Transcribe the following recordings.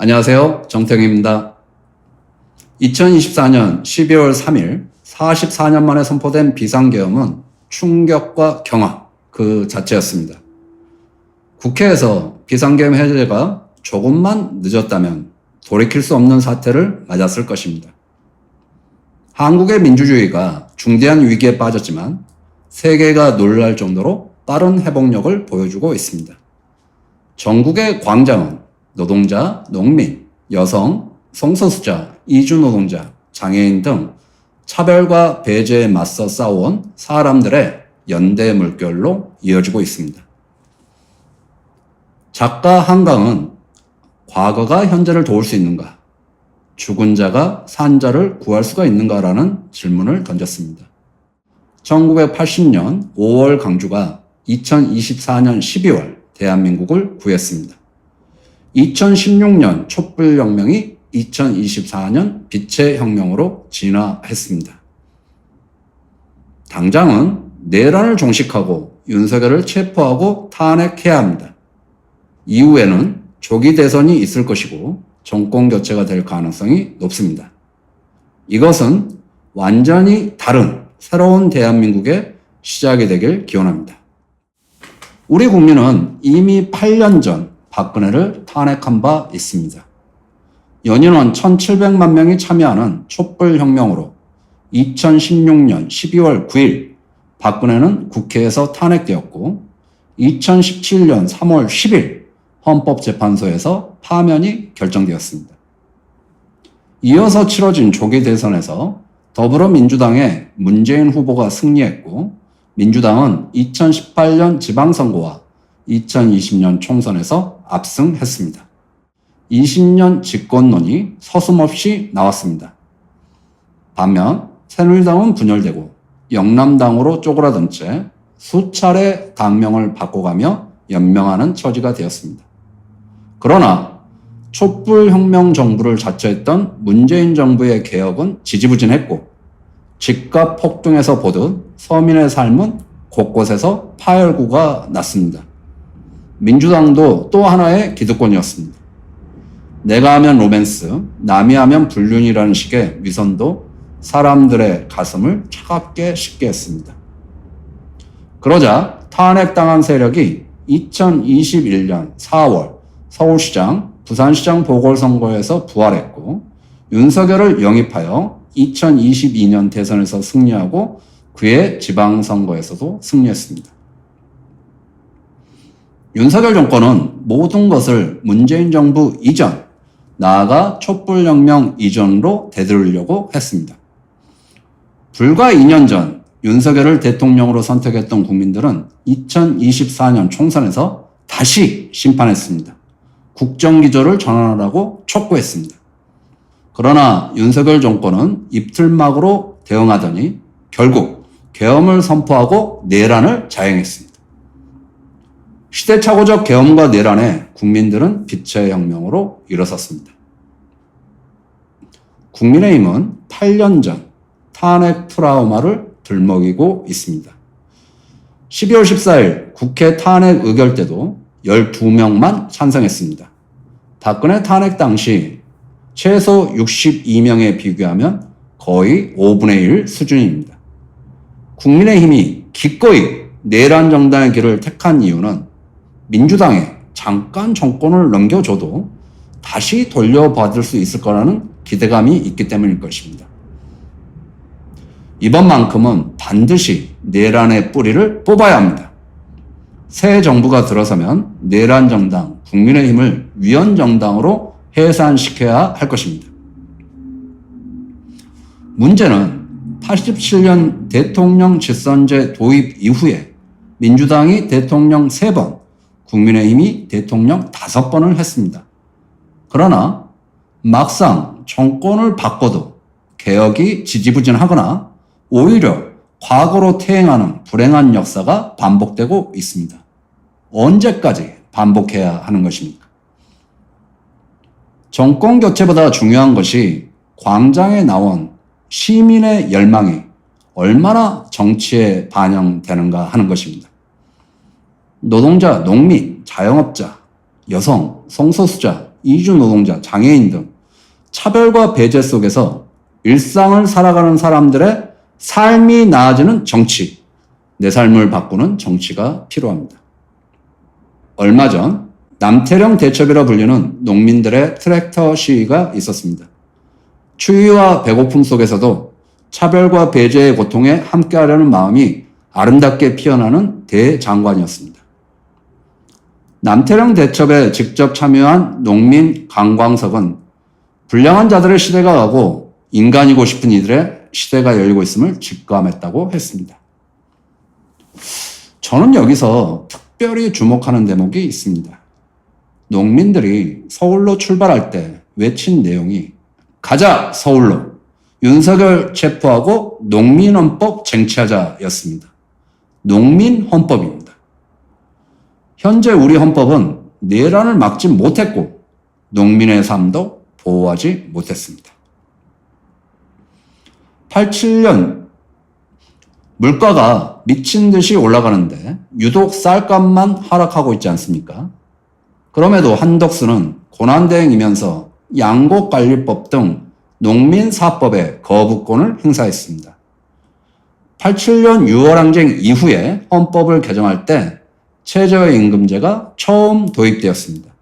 안녕하세요. 정태경입니다. 2024년 12월 3일 44년 만에 선포된 비상계엄은 충격과 경악 그 자체였습니다. 국회에서 비상계엄 해제가 조금만 늦었다면 돌이킬 수 없는 사태를 맞았을 것입니다. 한국의 민주주의가 중대한 위기에 빠졌지만 세계가 놀랄 정도로 빠른 회복력을 보여주고 있습니다. 전국의 광장은 노동자, 농민, 여성, 성소수자, 이주노동자, 장애인 등 차별과 배제에 맞서 싸워온 사람들의 연대 물결로 이어지고 있습니다. 작가 한강은 과거가 현재를 도울 수 있는가? 죽은 자가 산 자를 구할 수가 있는가라는 질문을 던졌습니다. 1980년 5월 강주가 2024년 12월 대한민국을 구했습니다. 2016년 촛불혁명이 2024년 빛의 혁명으로 진화했습니다. 당장은 내란을 종식하고 윤석열을 체포하고 탄핵해야 합니다. 이후에는 조기 대선이 있을 것이고 정권 교체가 될 가능성이 높습니다. 이것은 완전히 다른 새로운 대한민국의 시작이 되길 기원합니다. 우리 국민은 이미 8년 전 박근혜를 탄핵한 바 있습니다. 연인원 1,700만 명이 참여하는 촛불혁명으로 2016년 12월 9일 박근혜는 국회에서 탄핵되었고 2017년 3월 10일 헌법재판소에서 파면이 결정되었습니다. 이어서 치러진 조기 대선에서 더불어민주당의 문재인 후보가 승리했고 민주당은 2018년 지방선거와 2020년 총선에서 압승했습니다. 20년 집권론이 서슴없이 나왔습니다. 반면 새누리당은 분열되고 영남당으로 쪼그라든 채 수차례 당명을 바꿔가며 연명하는 처지가 되었습니다. 그러나 촛불혁명 정부를 자처했던 문재인 정부의 개혁은 지지부진했고 집값 폭등에서 보듯 서민의 삶은 곳곳에서 파열구가 났습니다. 민주당도 또 하나의 기득권이었습니다. 내가 하면 로맨스, 남이 하면 불륜이라는 식의 위선도 사람들의 가슴을 차갑게 식게 했습니다. 그러자 탄핵당한 세력이 2021년 4월 서울시장, 부산시장 보궐선거에서 부활했고 윤석열을 영입하여 2022년 대선에서 승리하고 그해 지방선거에서도 승리했습니다. 윤석열 정권은 모든 것을 문재인 정부 이전, 나아가 촛불혁명 이전으로 되돌리려고 했습니다. 불과 2년 전 윤석열을 대통령으로 선택했던 국민들은 2024년 총선에서 다시 심판했습니다. 국정기조를 전환하라고 촉구했습니다. 그러나 윤석열 정권은 입틀막으로 대응하더니 결국 계엄을 선포하고 내란을 자행했습니다. 시대착오적 계엄과 내란에 국민들은 빛의 혁명으로 일어섰습니다. 국민의힘은 8년 전 탄핵 트라우마를 들먹이고 있습니다. 12월 14일 국회 탄핵 의결 때도 12명만 찬성했습니다. 박근혜 탄핵 당시 최소 62명에 비교하면 거의 5분의 1 수준입니다. 국민의힘이 기꺼이 내란 정당의 길을 택한 이유는 민주당에 잠깐 정권을 넘겨줘도 다시 돌려받을 수 있을 거라는 기대감이 있기 때문일 것입니다. 이번만큼은 반드시 내란의 뿌리를 뽑아야 합니다. 새 정부가 들어서면 내란 정당, 국민의힘을 위헌 정당으로 해산시켜야 할 것입니다. 문제는 87년 대통령 직선제 도입 이후에 민주당이 대통령 3번, 국민의힘이 대통령 5번을 했습니다. 그러나 막상 정권을 바꿔도 개혁이 지지부진하거나 오히려 과거로 퇴행하는 불행한 역사가 반복되고 있습니다. 언제까지 반복해야 하는 것입니까? 정권 교체보다 중요한 것이 광장에 나온 시민의 열망이 얼마나 정치에 반영되는가 하는 것입니다. 노동자, 농민, 자영업자, 여성, 성소수자, 이주 노동자, 장애인 등 차별과 배제 속에서 일상을 살아가는 사람들의 삶이 나아지는 정치, 내 삶을 바꾸는 정치가 필요합니다. 얼마 전 남태령 대첩이라 불리는 농민들의 트랙터 시위가 있었습니다. 추위와 배고픔 속에서도 차별과 배제의 고통에 함께하려는 마음이 아름답게 피어나는 대장관이었습니다. 남태령 대첩에 직접 참여한 농민 강광석은 불량한 자들의 시대가 가고 인간이고 싶은 이들의 시대가 열리고 있음을 직감했다고 했습니다. 저는 여기서 특별히 주목하는 대목이 있습니다. 농민들이 서울로 출발할 때 외친 내용이 가자 서울로, 윤석열 체포하고 농민헌법 쟁취하자였습니다. 농민헌법입니다. 현재 우리 헌법은 내란을 막지 못했고 농민의 삶도 보호하지 못했습니다. 87년 물가가 미친 듯이 올라가는데 유독 쌀값만 하락하고 있지 않습니까? 그럼에도 한덕수는 고난대행이면서 양곡관리법 등 농민사법에 거부권을 행사했습니다. 87년 6월 항쟁 이후에 헌법을 개정할 때 최저임금제가 처음 도입되었습니다.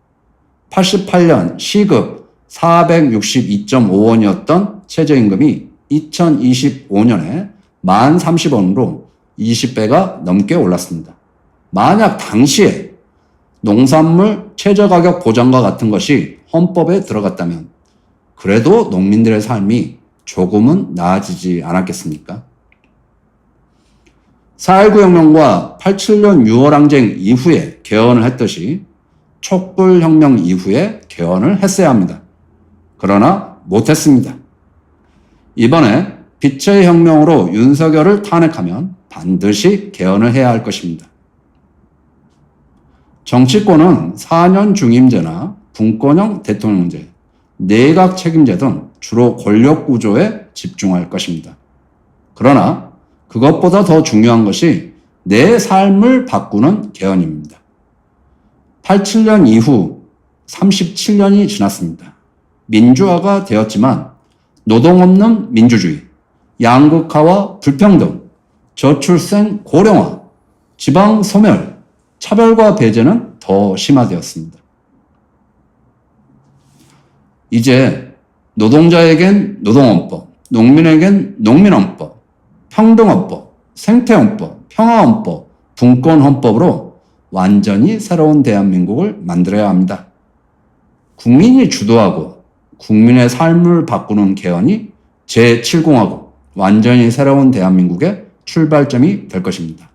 88년 시급 462.5원이었던 최저임금이 2025년에 1030원으로 20배가 넘게 올랐습니다. 만약 당시에 농산물 최저가격 보장과 같은 것이 헌법에 들어갔다면 그래도 농민들의 삶이 조금은 나아지지 않았겠습니까? 4.19 혁명과 87년 6월 항쟁 이후에 개헌을 했듯이 촛불혁명 이후에 개헌을 했어야 합니다. 그러나 못했습니다. 이번에 빛의 혁명으로 윤석열을 탄핵하면 반드시 개헌을 해야 할 것입니다. 정치권은 4년 중임제나 분권형 대통령제, 내각 책임제 등 주로 권력 구조에 집중할 것입니다. 그러나 그것보다 더 중요한 것이 내 삶을 바꾸는 개헌입니다. 87년 이후 37년이 지났습니다. 민주화가 되었지만 노동 없는 민주주의, 양극화와 불평등, 저출생 고령화, 지방 소멸, 차별과 배제는 더 심화되었습니다. 이제 노동자에겐 노동헌법, 농민에겐 농민헌법, 평등헌법, 생태헌법, 평화헌법, 분권헌법으로 완전히 새로운 대한민국을 만들어야 합니다. 국민이 주도하고 국민의 삶을 바꾸는 개헌이 제7공화국, 완전히 새로운 대한민국의 출발점이 될 것입니다.